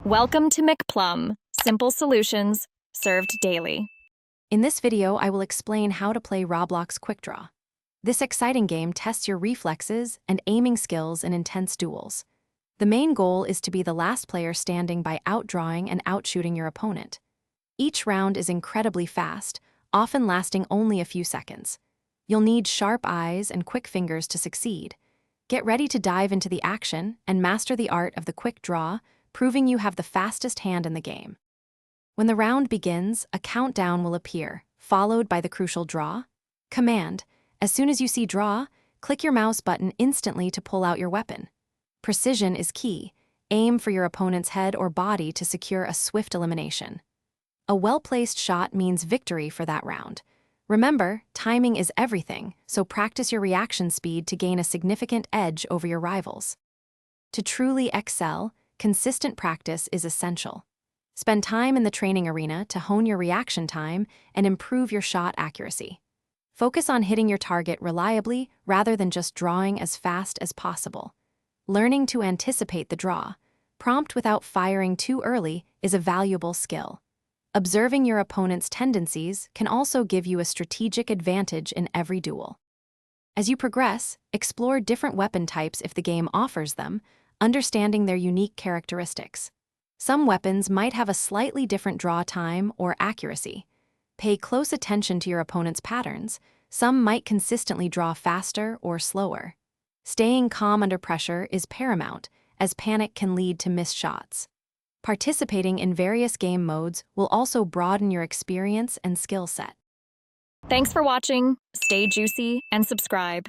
Welcome to McPlum, simple solutions served daily. In this video, I will explain how to play Roblox QuickDraw. This exciting game tests your reflexes and aiming skills in intense duels. The main goal is to be the last player standing by outdrawing and outshooting your opponent. Each round is incredibly fast, often lasting only a few seconds. You'll need sharp eyes and quick fingers to succeed. Get ready to dive into the action and master the art of the quick draw, proving you have the fastest hand in the game. When the round begins, a countdown will appear, followed by the crucial draw command. As soon as you see draw, click your mouse button instantly to pull out your weapon. Precision is key. Aim for your opponent's head or body to secure a swift elimination. A well-placed shot means victory for that round. Remember, timing is everything, so practice your reaction speed to gain a significant edge over your rivals. To truly excel, consistent practice is essential. Spend time in the training arena to hone your reaction time and improve your shot accuracy. Focus on hitting your target reliably rather than just drawing as fast as possible. Learning to anticipate the draw, prompt without firing too early, is a valuable skill. Observing your opponent's tendencies can also give you a strategic advantage in every duel. As you progress, explore different weapon types if the game offers them, understanding their unique characteristics. Some weapons might have a slightly different draw time or accuracy. Pay close attention to your opponent's patterns. Some might consistently draw faster or slower. Staying calm under pressure is paramount, as panic can lead to missed shots. Participating in various game modes will also broaden your experience and skill set. Thanks for watching. Stay juicy and subscribe.